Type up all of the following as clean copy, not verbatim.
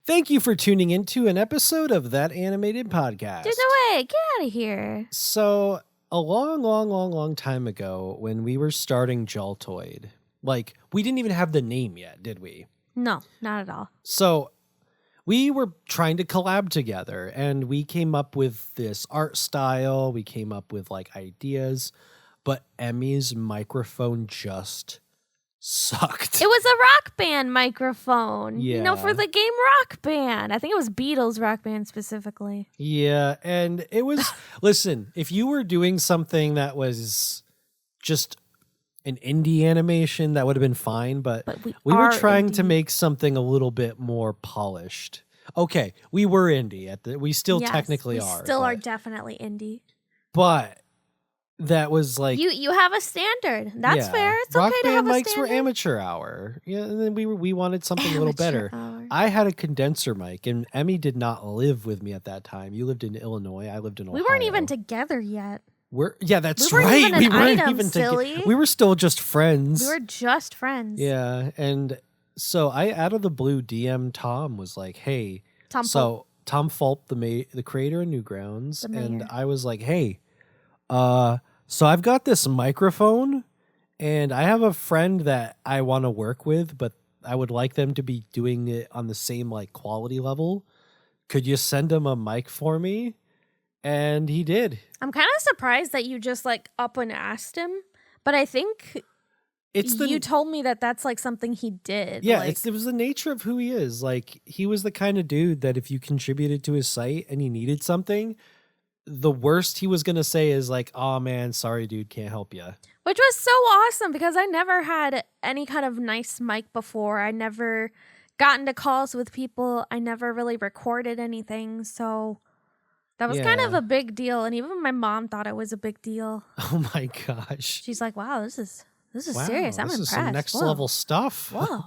Thank you for tuning into an episode of That Animated Podcast. Dude, no way. Get out of here. So, a long time ago, when we were starting Jaltoid, we didn't even have the name yet, did we? No, not at all. So, we were trying to collab together, and we came up with this art style. We came up with, ideas, but Emmy's microphone just sucked. It was a Rock Band microphone. Yeah. For the game Rock Band. I think it was Beatles Rock Band specifically. Yeah, and it was listen, if you were doing something that was just an indie animation, that would have been fine, but we were trying to make something a little bit more polished. Okay, we were indie we still technically are. We still are definitely indie. But that was you have a standard. That's fair. It's Rock okay to have Band a mics standard. were amateur hour. Yeah, and then we wanted something a little better. Hour. I had a condenser mic, and Emmy did not live with me at that time. You lived in Illinois. I lived in Ohio. We weren't even together yet. That's we weren't right. Even we an weren't item, even silly. We were still just friends. We were just friends. Yeah, and so I out of the blue DM Tom was like, "Hey, Tom Fulp. Tom Fulp, the creator of Newgrounds," and I was like, "Hey, so I've got this microphone, and I have a friend that I want to work with, but I would like them to be doing it on the same quality level. Could you send him a mic for me?" And he did. I'm kind of surprised that you just up and asked him, but I think you told me that that's something he did. Yeah, it was the nature of who he is. He was the kind of dude that if you contributed to his site and he needed something, the worst he was going to say is "Oh man, sorry dude, can't help you." Which was so awesome because I never had any kind of nice mic before. I never got into calls with people. I never really recorded anything. So that was kind of a big deal. And even my mom thought it was a big deal. Oh my gosh. She's like, wow, this is serious. I'm impressed. This is some next level stuff. Whoa.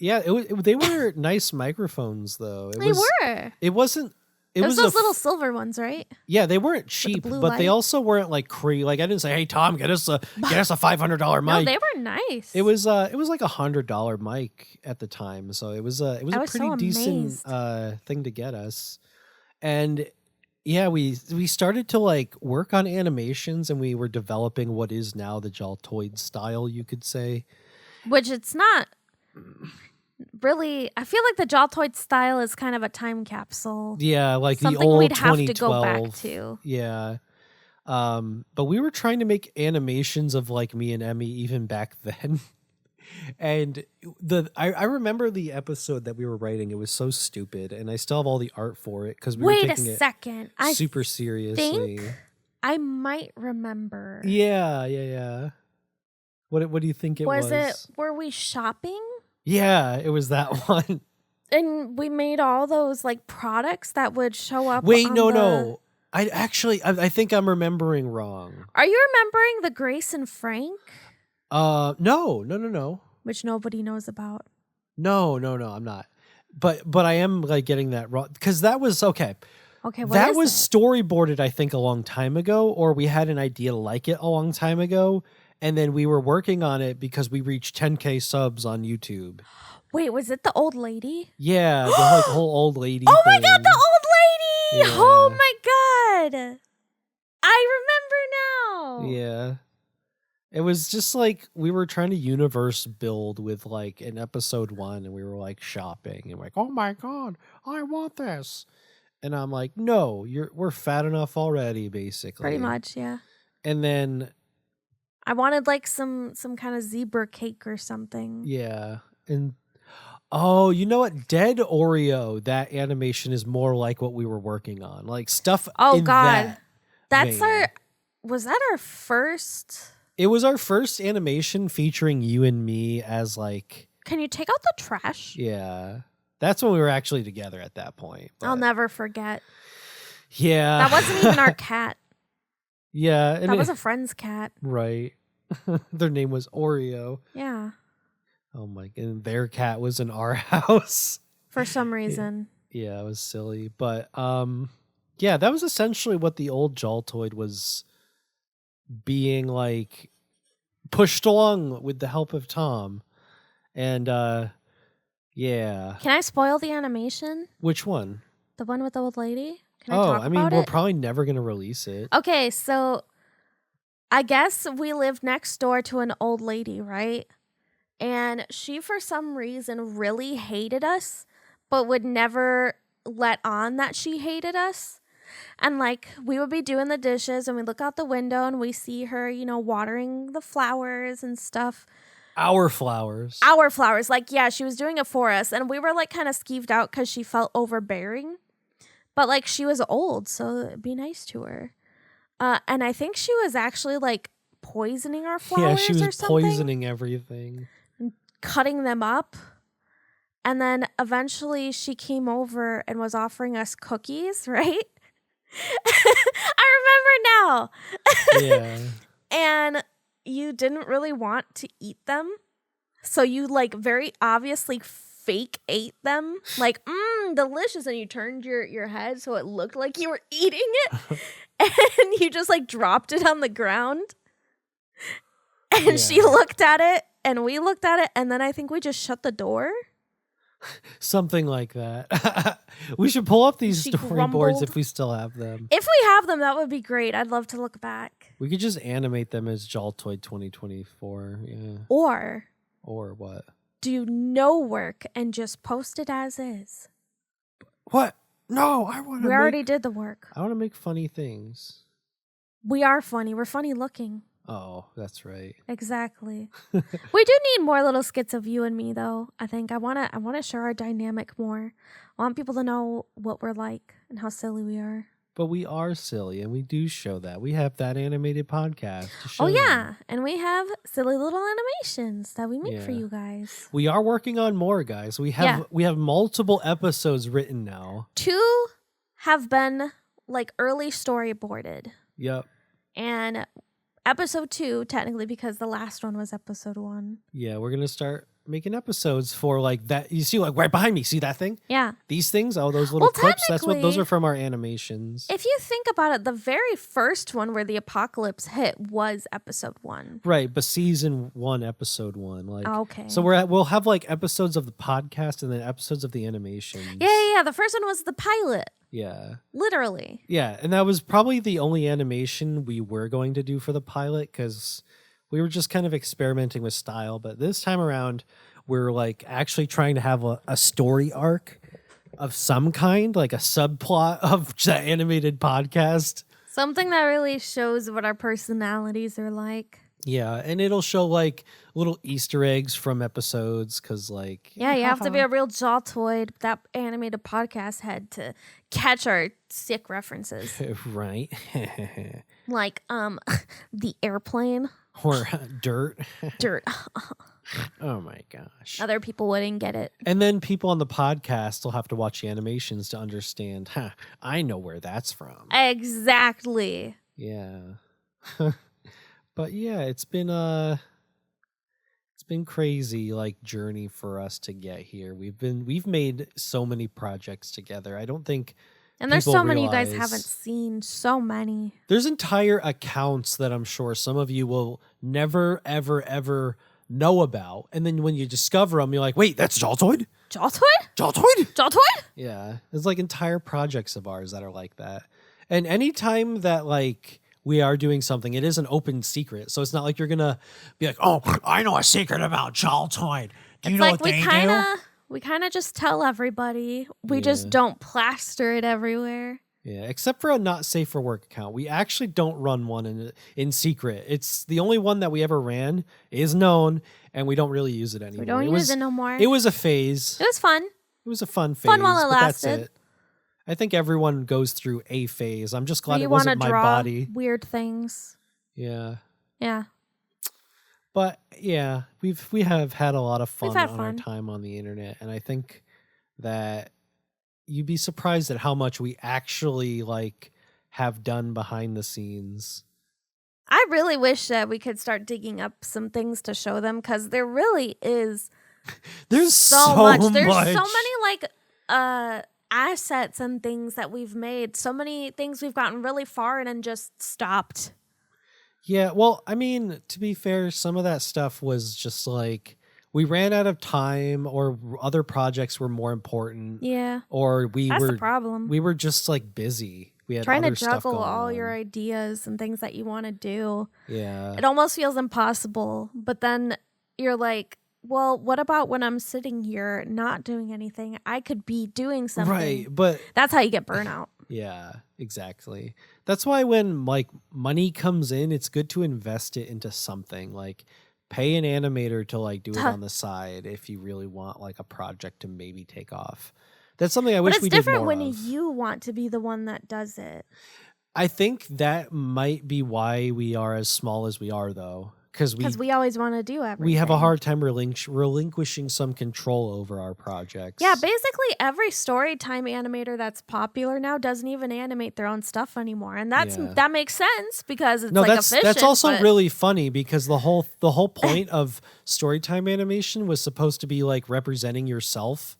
Yeah, they were nice microphones though. They were. It wasn't. It was those little silver ones, right? Yeah, they weren't cheap, but they also weren't crazy. I didn't say, "Hey Tom, get us a $500 mic." No, they were nice. It was like $100 mic at the time, so it was a pretty decent thing to get us. And yeah, we started to work on animations, and we were developing what is now the Jaltoid style, you could say. Which it's not really. I feel like the Jaltoid style is kind of a time capsule. Yeah, something the old we'd have 2012. to go back to. Yeah. But we were trying to make animations of me and Emmy even back then. And I remember the episode that we were writing. It was so stupid, and I still have all the art for it because we were taking it super seriously. Think I might remember. Yeah. What do you think it was? Were we shopping? Yeah, it was that one. And we made all those products that would show up. Wait, no. I think I'm remembering wrong. Are you remembering the Grace and Frank? No. Which nobody knows about. No, I'm not. But I am getting that wrong because that was okay. Okay, that was storyboarded, I think, a long time ago, or we had an idea like it a long time ago, and then we were working on it because we reached 10K subs on YouTube. Wait, was it the old lady? Yeah, the whole old lady. Oh thing. my god, the old lady! Yeah. Oh my god, I remember now. Yeah. It was just we were trying to universe build with in episode 1, and we were shopping and oh my god, I want this. And I'm like, no, we're fat enough already, basically. Pretty much, yeah. And then I wanted some kind of zebra cake or something. Yeah. And oh, you know what? Dead Oreo, that animation is more like what we were working on. Stuff in god. That's vein. Was that our first? It was our first animation featuring you and me as Can you take out the trash? Yeah. That's when we were actually together at that point. But I'll never forget. Yeah. That wasn't even our cat. Yeah. That was a friend's cat. Right. Their name was Oreo. Yeah. Oh my god. And their cat was in our house. For some reason. Yeah, it was silly. But yeah, that was essentially what the old Jaltoid was being pushed along with the help of Tom. And Yeah. Can I spoil the animation? Which one? The one with the old lady? Can I talk about it? We're probably never going to release it. Okay, so I guess we lived next door to an old lady, right? And she, for some reason, really hated us, but would never let on that she hated us. And like, we would be doing the dishes and we look out the window and we see her, you know, watering the flowers and stuff. Our flowers. Like, yeah, she was doing it for us. And we were like kind of skeeved out because she felt overbearing. But like, she was old, so be nice to her. And I think she was actually like poisoning our flowers. Yeah, she was or something, poisoning everything. cutting them up. And then eventually she came over and was offering us cookies, right? I remember now. Yeah. And you didn't really want to eat them. So you like very obviously fake ate them. Like, delicious. And you turned your head so it looked like you were eating it. And you just like dropped it on the ground. And she looked at it and we looked at it. And then I think we just shut the door. Something like that. We should pull up these storyboards if we still have them. If we have them, that would be great. I'd love to look back. We could just animate them as Jaltoid 2024. Yeah. Or what? Do no work and just post it as is. What? No, I want to. We already did the work. I want to make funny things. We are funny. We're funny looking. Oh, that's right. Exactly. We do need more little skits of you and me, though. I think I want to show our dynamic more. I want people to know what we're like and how silly we are. But we are silly, and we do show that. We have that animated podcast to show. Oh yeah, and we have silly little animations that we make for you guys. We are working on more, guys. We have multiple episodes written now. 2 have been like early storyboarded. Yep. And episode 2, technically, because the last one was episode 1. Yeah, we're gonna start making episodes for like that. You see, like right behind me, see that thing? Yeah. These things, those little clips. Those are from our animations. If you think about it, the very first one where the apocalypse hit was episode 1. Right, but season 1, episode 1. Like, okay. So we'll have like episodes of the podcast and then episodes of the animations. Yeah. The first one was the pilot. Yeah. Literally. Yeah, and that was probably the only animation we were going to do for the pilot because we were just kind of experimenting with style. But this time around, we're like actually trying to have a story arc of some kind, like a subplot of the animated podcast. Something that really shows what our personalities are like. Yeah, and it'll show like little Easter eggs from episodes because like... Yeah, you have to be a real Jaltoid, that animated podcast head, to catch our sick references. Right. Like, the airplane. Or dirt. Dirt. Oh my gosh. Other people wouldn't get it. And then people on the podcast will have to watch the animations to understand, I know where that's from. Exactly. Yeah. But yeah, it's been crazy like journey for us to get here. We've made so many projects together. I don't think And there's so many you guys haven't seen. So many. There's entire accounts that I'm sure some of you will never, ever, ever know about. And then when you discover them, you're like, wait, that's Jaltoid? Jaltoid? Yeah. There's like entire projects of ours that are like that. And anytime that like we are doing something, it is an open secret. So it's not like you're going to be like, oh, I know a secret about Jaltoid. Do you know what they do? We kind of just tell everybody. We just don't plaster it everywhere. Yeah, except for a not safe for work account. We actually don't run one in secret. It's the only one that we ever ran is known, and we don't really use it anymore. We don't use it no more. It was a phase. It was fun. It was a fun phase. Fun while it lasted. That's it. I think everyone goes through a phase. I'm just glad it wasn't my body. Weird things. Yeah. Yeah. But yeah, we have had a lot of fun on our fun. time on the internet, and I think that you'd be surprised at how much we actually like have done behind the scenes. I really wish that we could start digging up some things to show them, because there really is. There's so much. There's so many like assets and things that we've made. So many things we've gotten really far in and just stopped. Yeah, well, I mean, to be fair, some of that stuff was just like we ran out of time, or other projects were more important. Yeah. Or That's the problem. We were just like busy. We had trying other to juggle stuff going all on. your ideas and things that you want to do. Yeah. It almost feels impossible. But then you're like, well, what about when I'm sitting here not doing anything? I could be doing something. Right, but that's how you get burnout. Yeah, exactly. That's why when like money comes in, it's good to invest it into something. Like pay an animator to like do it on the side if you really want like a project to maybe take off. That's something I wish we did more of. But it's different when you want to be the one that does it. I think that might be why we are as small as we are, though. Because we always want to do everything. We have a hard time relinquishing some control over our projects. Yeah, basically every storytime animator that's popular now doesn't even animate their own stuff anymore, and that makes sense because it's efficient. That's also really funny because the whole point of storytime animation was supposed to be like representing yourself,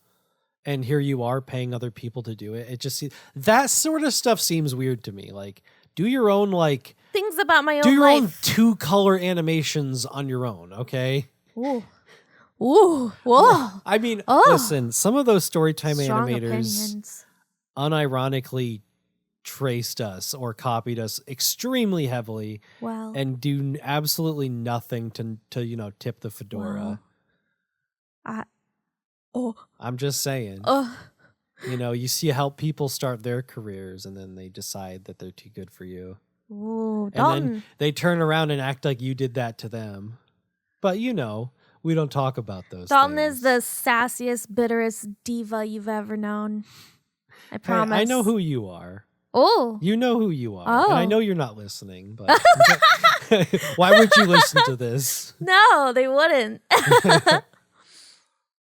and here you are paying other people to do it. It just that sort of stuff seems weird to me. Like, do your own like. Things about my own life. Do your own 2-color animations on your own, okay? Ooh. Whoa. I mean, listen, some of those storytime animators unironically traced us or copied us extremely heavily and do absolutely nothing to tip the fedora. I'm just saying. You see help people start their careers and then they decide that they're too good for you. Ooh, and Dalton. Then they turn around and act like you did that to them. But we don't talk about those Dalton things. is the sassiest, bitterest diva you've ever known. I promise. Hey, I know who you are. Oh. You know who you are. And I know you're not listening, but why would you listen to this? No, they wouldn't.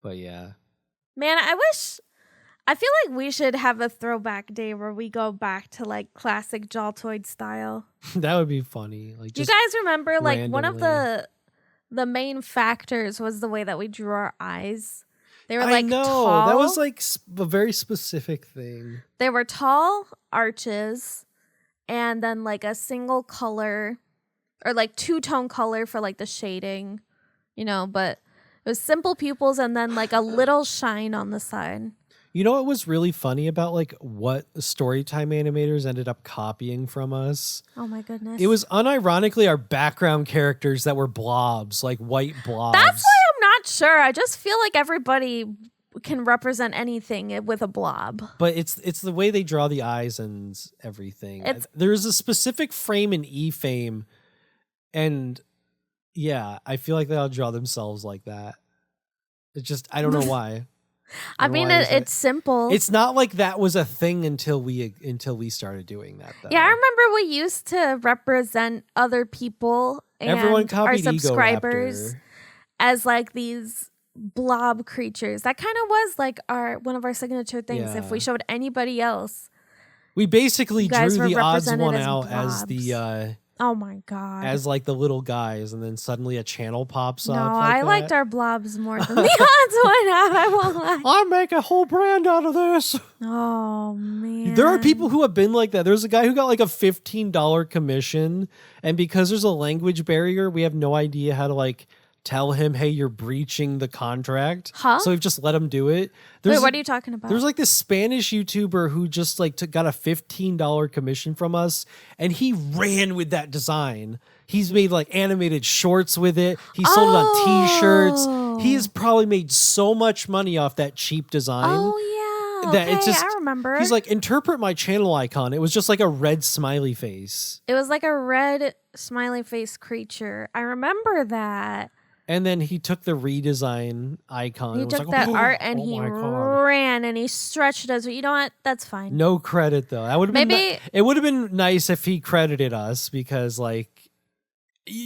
But yeah. Man, I feel like we should have a throwback day where we go back to like classic Jaltoid style. That would be funny. Like, do you guys remember like one of the main factors was the way that we drew our eyes? They were like tall. That was like a very specific thing. They were tall arches and then like a single color or like 2-tone color for like the shading, but it was simple pupils and then like a little shine on the side. You know what was really funny about like what storytime animators ended up copying from us? Oh my goodness. It was unironically our background characters that were blobs, like white blobs. That's why I'm not sure. I just feel like everybody can represent anything with a blob. But it's the way they draw the eyes and everything. There's a specific frame in E-Fame, and yeah, I feel like they all draw themselves like that. It's just, I don't know why. I mean, it's simple. It's not like that was a thing until we started doing that, though. Yeah, I remember we used to represent other people and everyone copied our subscribers as like these blob creatures. That kind of was like one of our signature things. Yeah. If we showed anybody else, we basically drew the odds one out as the. Oh my god! As like the little guys, and then suddenly a channel pops up. No, I liked our blobs more than the odds went out. I won't lie. I make a whole brand out of this. Oh man! There are people who have been like that. There's a guy who got like a $15 commission, and because there's a language barrier, we have no idea how to like tell him, hey, you're breaching the contract. Huh? So we've just let him do it. Wait, what are you talking about? There's like this Spanish YouTuber who just like got a $15 commission from us, and he ran with that design. He's made like animated shorts with it. He sold it on T-shirts. He has probably made so much money off that cheap design. Oh yeah, that it's just, I remember. He's like, interpret my channel icon. It was just like a red smiley face. It was like a red smiley face creature. I remember that. And then he took the redesign icon. He took that art and he ran and he stretched us. You know what? That's fine. No credit though. It would have been nice if he credited us because, like,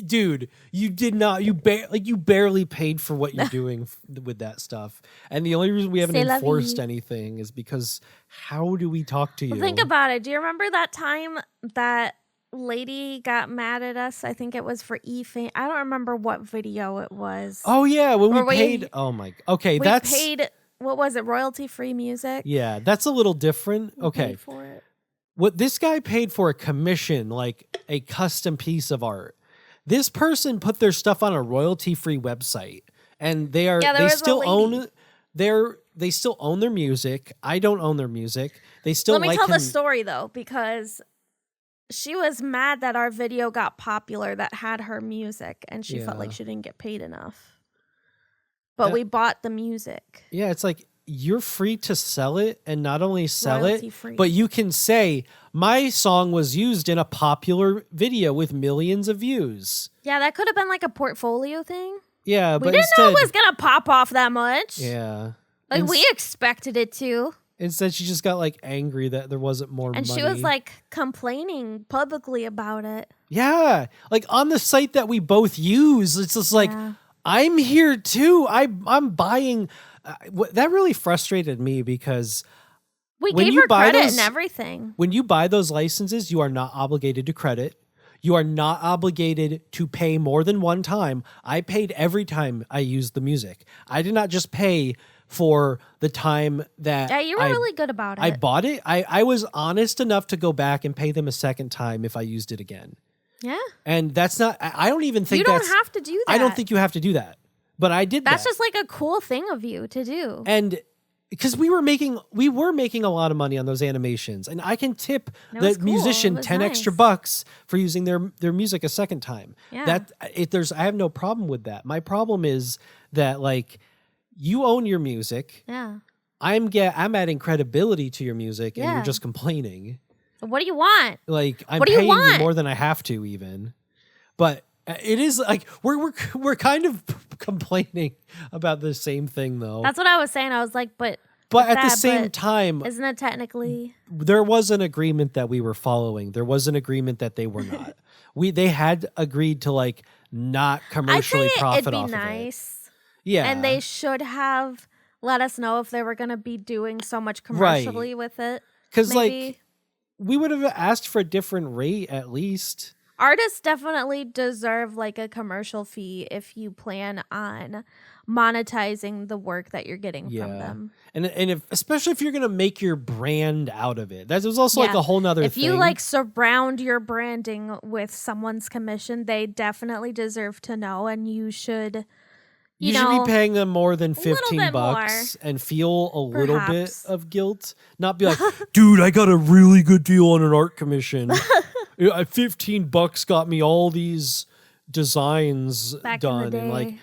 dude, you did not. You barely paid for what you're doing with that stuff. And the only reason we haven't enforced anything is because how do we talk to you? Well, think about it. Do you remember that time that lady got mad at us? I think it was for E-Fame. I don't remember what video it was. Oh yeah, when we paid. Oh my. Okay, we paid. What was it? Royalty-free music. Yeah, that's a little different. Okay. Paid for it. What this guy paid for a commission, like a custom piece of art. This person put their stuff on a royalty-free website, and they still own their music. I don't own their music. They still Let me tell the story though, because she was mad that our video got popular that had her music, and she felt like she didn't get paid enough. But we bought the music. Yeah, it's like you're free to sell it, and not only sell it, free. but you can say, my song was used in a popular video with millions of views. Yeah, that could have been like a portfolio thing. Yeah, but we didn't know it was going to pop off that much. Yeah. Like, we expected it to. Instead, she just got like angry that there wasn't more money. And she was like complaining publicly about it. Yeah. Like on the site that we both use, it's just like, I'm here too. I'm buying. That really frustrated me because we gave her credit and everything. When you buy those licenses, you are not obligated to credit. You are not obligated to pay more than one time. I paid every time I used the music. I did not just pay for the time that you were really good about it. I bought it. I was honest enough to go back and pay them a second time if I used it again. Yeah. And that's not, I don't even think you don't have to do that. I don't think you have to do that. But I did That's just like a cool thing of you to do. And because we were making a lot of money on those animations, and I can tip the musician 10 extra bucks for using their music a second time. Yeah. I have no problem with that. My problem is that like you own your music. Yeah. I'm adding credibility to your music, and you're just complaining. What do you want? Like I'm paying you more than I have to even. But it is like we're kind of complaining about the same thing though. That's what I was saying. I was like, but at the same time, isn't it technically? There was an agreement that we were following. There was an agreement that they were not. They had agreed to like not commercially profit off of it. It'd be nice. Yeah, and they should have let us know if they were going to be doing so much commercially with it. Because like we would have asked for a different rate at least. Artists definitely deserve like a commercial fee if you plan on monetizing the work that you're getting from them. And especially if you're going to make your brand out of it. That was also like a whole nother thing. If you like surround your branding with someone's commission, they definitely deserve to know, and you should You should be paying them more than $15 and feel a little bit of guilt. Not be like, dude, I got a really good deal on an art commission. $15 got me all these designs done. And like,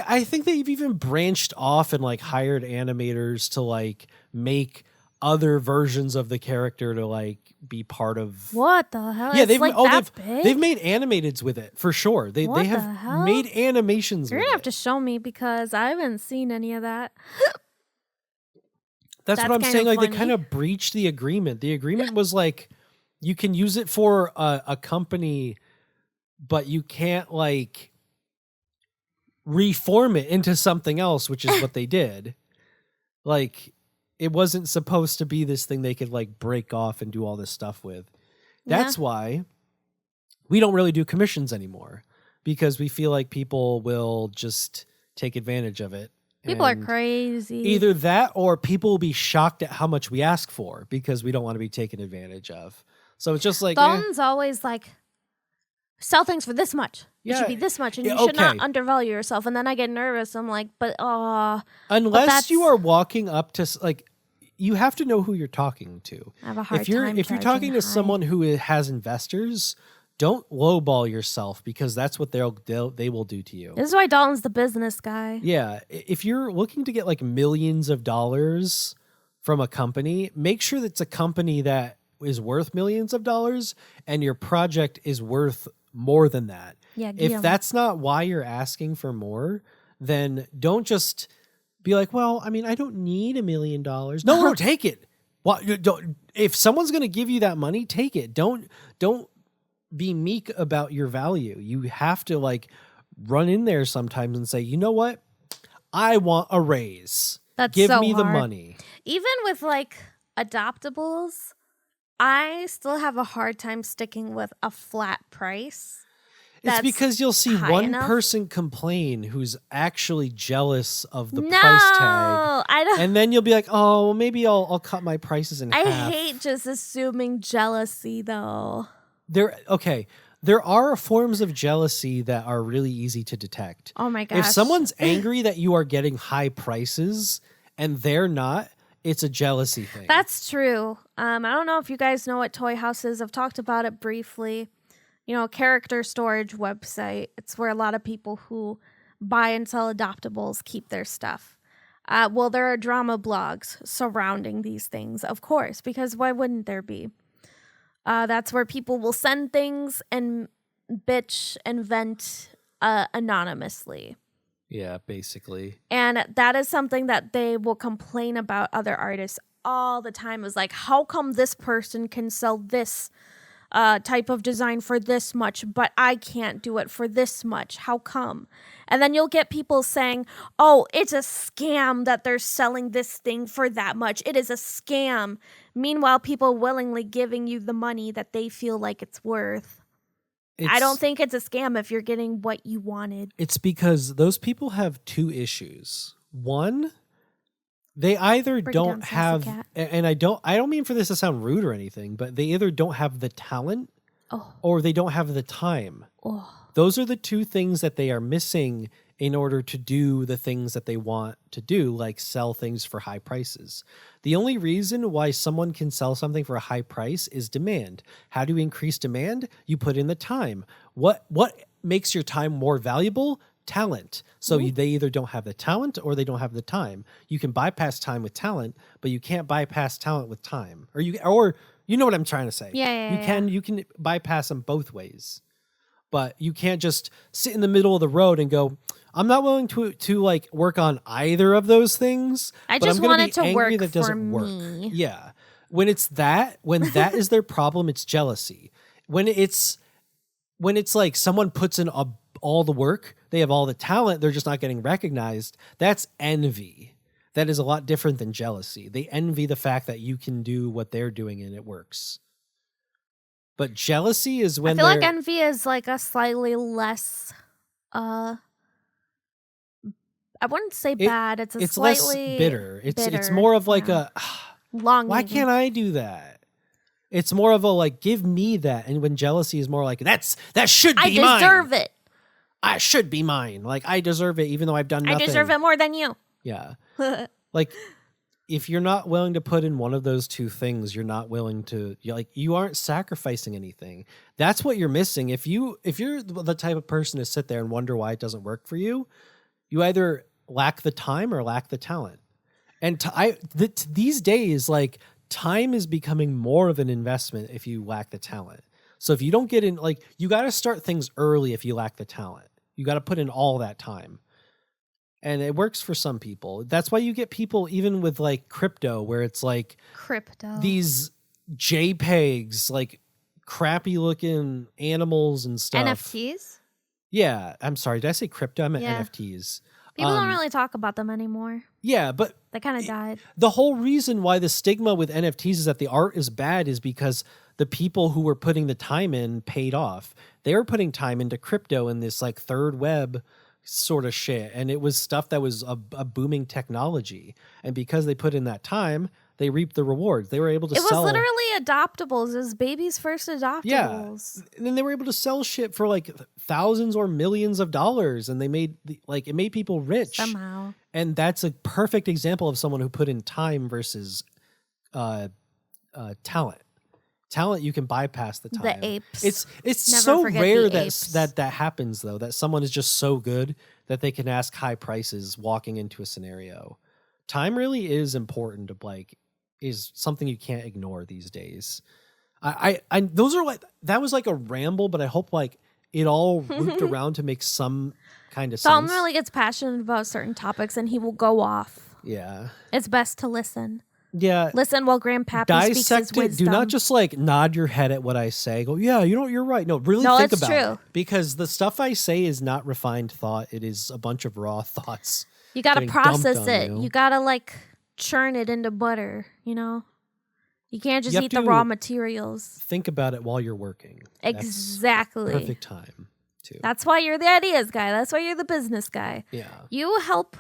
I think they've even branched off and like hired animators to like make other versions of the character to like be part of. What the hell? Yeah, they've made animateds with it for sure. They have made animations. You're gonna have to show me because I haven't seen any of that. That's what I'm saying. Like they kind of breached the agreement. The agreement was like you can use it for a company, but you can't like reform it into something else, which is what they did. Like. It wasn't supposed to be this thing they could like break off and do all this stuff with. That's why we don't really do commissions anymore, because we feel like people will just take advantage of it. People are crazy. Either that or people will be shocked at how much we ask for because we don't want to be taken advantage of. So it's just like Dalton's always like, sell things for this much. It should be this much, and you should not undervalue yourself. And then I get nervous. I'm like, unless you are walking up to like, you have to know who you're talking to. I have a hard time. If you're talking to someone who has investors, don't lowball yourself, because that's what they will do to you. This is why Dalton's the business guy. Yeah, if you're looking to get like millions of dollars from a company, make sure that it's a company that is worth millions of dollars, and your project is worth more than that. Yeah, if that's not why you're asking for more, then don't just be like, well, I mean, I don't need $1 million. No, take it. Well, if someone's going to give you that money, take it. Don't be meek about your value. You have to like run in there sometimes and say, you know what? I want a raise. Give me the money. Even with like adoptables, I still have a hard time sticking with a flat price. It's because you'll see one person complain who's actually jealous of the price tag. I don't. And then you'll be like, oh, well, maybe I'll cut my prices in half. I hate just assuming jealousy, though. Okay. there are forms of jealousy that are really easy to detect. Oh my gosh. If someone's angry that you are getting high prices and they're not, it's a jealousy thing. That's true. I don't know if you guys know what Toy House is. I've talked about it briefly. You know, a character storage website. It's where a lot of people who buy and sell adoptables keep their stuff. Well, there are drama blogs surrounding these things, of course, because why wouldn't there be? That's where people will send things and bitch and vent anonymously. Yeah, basically. And that is something that they will complain about other artists all the time. Is like, how come this person can sell this type of design for this much, but I can't do it for this much? How come? And then you'll get people saying, oh, it's a scam that they're selling this thing for that much. It is a scam. Meanwhile, people willingly giving you the money that they feel like it's worth. I don't think it's a scam if you're getting what you wanted. It's because those people have two issues. One, they either don't have, and I don't mean for this to sound rude or anything, but they either don't have the talent or they don't have the time. Those are the two things that they are missing in order to do the things that they want to do, like sell things for high prices. The only reason why someone can sell something for a high price is demand. How do you increase demand? You put in the time. What makes your time more valuable? Talent. So they either don't have the talent or they don't have the time. You can bypass time with talent, but you can't bypass talent with time. Or you know what I'm trying to say. You can bypass them both ways. But you can't just sit in the middle of the road and go, I'm not willing to like work on either of those things. I just want it to work that doesn't for me. Yeah. When that is their problem, it's jealousy. When it's like someone puts in all the work, they have all the talent, they're just not getting recognized. That's envy. That is a lot different than jealousy. They envy the fact that you can do what they're doing and it works. But jealousy is when I feel like envy is like a slightly less, I wouldn't say bad. It's slightly less bitter. It's more of like a longing. Why can't I do that? It's more of a like, give me that. And when jealousy is more like, that should be mine. I deserve it. I should be mine. Like I deserve it, even though I've done nothing. I deserve it more than you. Yeah. Like, if you're not willing to put in one of those two things, you're not willing to, you aren't sacrificing anything. That's what you're missing. If you're the type of person to sit there and wonder why it doesn't work for you, you either lack the time or lack the talent. And these days, like, time is becoming more of an investment if you lack the talent. So if you don't get in, like, you got to start things early if you lack the talent. You got to put in all that time. And it works for some people. That's why you get people even with like crypto, where it's like these JPEGs, like crappy looking animals and stuff. NFTs? Yeah. I'm sorry. Did I say crypto? I meant NFTs. People don't really talk about them anymore. Yeah, but they kind of died. The whole reason why the stigma with NFTs is that the art is bad is because the people who were putting the time in paid off. They were putting time into crypto and this like third web sort of shit, and it was stuff that was a booming technology, and because they put in that time, they reaped the rewards. They were able to sell. It was literally adoptables. It was baby's first adoptables. Yeah, and then they were able to sell shit for like thousands or millions of dollars, and they made it made people rich somehow. And that's a perfect example of someone who put in time versus talent. Talent, you can bypass the time. The apes. It's so rare that happens, though, that someone is just so good that they can ask high prices walking into a scenario. Time really is important is something you can't ignore these days. Those are like, that was like a ramble, but I hope like it all looped around to make some kind of sense. Tom really gets passionate about certain topics and he will go off. Yeah. It's best to listen. Yeah. Listen while Grandpappy speaks his wisdom. Do not just like nod your head at what I say. Go, yeah, you're right. No, really think about it. Because the stuff I say is not refined thought. It is a bunch of raw thoughts. You got to process it. You got to like churn it into butter, you know? You can't just eat the raw materials. Think about it while you're working. Exactly. That's perfect time, too. That's why you're the ideas guy. That's why you're the business guy. Yeah. You help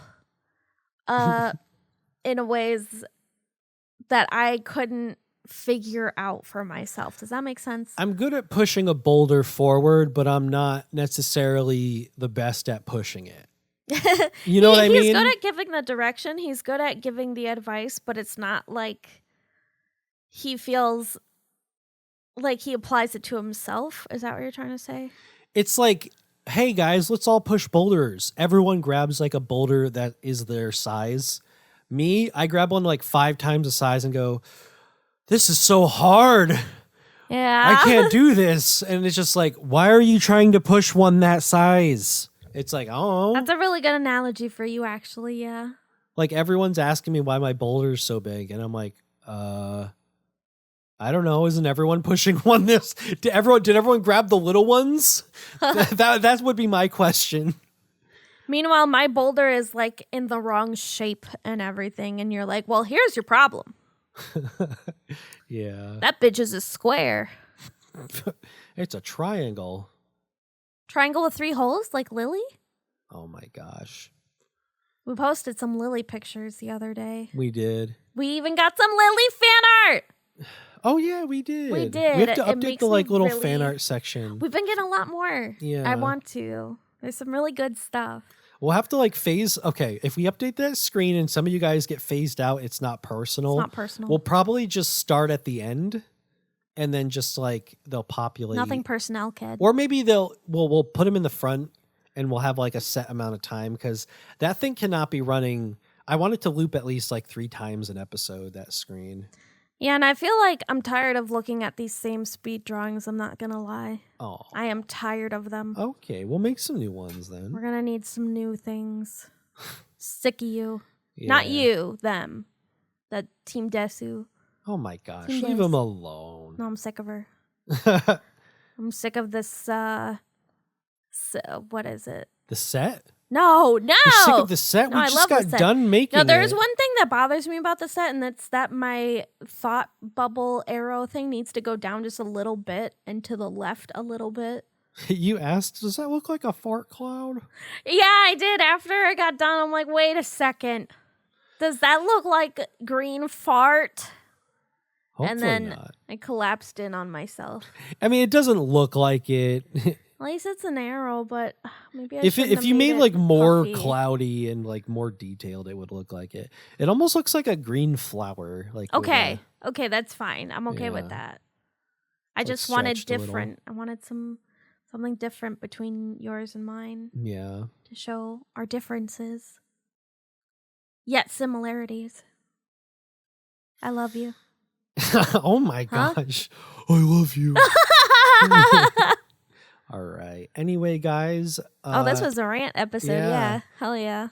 in ways that I couldn't figure out for myself. Does that make sense? I'm good at pushing a boulder forward, but I'm not necessarily the best at pushing it. You know what I mean? He's good at giving the direction. He's good at giving the advice, but it's not like he feels like he applies it to himself. Is that what you're trying to say? It's like, hey guys, let's all push boulders. Everyone grabs like a boulder that is their size. Me, I grab one like 5 times the size and go, this is so hard. Yeah. I can't do this. And it's just like, why are you trying to push one that size? It's like, oh. That's a really good analogy for you, actually, yeah. Like, everyone's asking me why my boulder's so big. And I'm like, I don't know. Isn't everyone pushing one this? Did everyone grab the little ones? that would be my question. Meanwhile, my boulder is like in the wrong shape and everything. And you're like, well, here's your problem. Yeah. That bitch is a square. It's a triangle. Triangle with 3 holes like Lily? Oh my gosh. We posted some Lily pictures the other day. We did. We even got some Lily fan art. Oh yeah, we did. We did. We have to update the like little fan art section. We've been getting a lot more. Yeah. I want to. There's some really good stuff. We'll have to like phase. Okay, if we update that screen and some of you guys get phased out, it's not personal. It's not personal. We'll probably just start at the end, and then just like they'll populate. Nothing personnel, kid. Or maybe we'll put them in the front, and we'll have like a set amount of time because that thing cannot be running. I want it to loop at least like 3 times an episode. That screen. Yeah, and I feel like I'm tired of looking at these same speed drawings. I'm not gonna lie. Oh, I am tired of them. Okay, we'll make some new ones then. We're gonna need some new things. Sick of you. Yeah. Not you, them. The Team Desu. Oh my gosh, Team leave Des. him alone. No, I'm sick of her. I'm sick of this, what is it? The set? No! You're sick of the set? No, We I just love got the set. done making No, there's it. one thing that bothers me about the set, and that's that my thought bubble arrow thing needs to go down just a little bit and to the left a little bit. You asked, does that look like a fart cloud? Yeah, I did. After I got done, I'm like, wait a second. Does that look like green fart? Hopefully And then not. I collapsed in on myself. I mean, it doesn't look like it. At least it's an arrow, but maybe I If you made like more puffy. cloudy and like more detailed, it would look like it. It almost looks like a green flower. Like Okay, okay, that's fine. I'm okay with Yeah. that. I It's, like, just wanted stretched a little. different. I wanted something different between yours and mine Yeah. to show our differences, yet similarities. I love you. Oh my Huh? gosh. I love you. All right. Anyway, guys. Oh, this was a rant episode. Yeah. Hell yeah.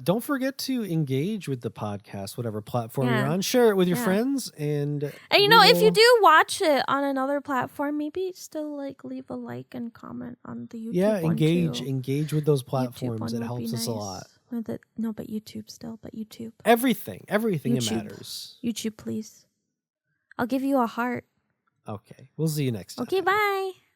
Don't forget to engage with the podcast, whatever platform Yeah. you're on. Share it with your Yeah. friends, and And you know, if you do watch it on another platform, maybe still like leave a like and comment on the YouTube one too. engage with those YouTube platforms. one It would helps be us a nice. lot. No, but YouTube still. But YouTube. Everything it YouTube. matters. YouTube, please. I'll give you a heart. Okay, we'll see you next time. Okay, bye.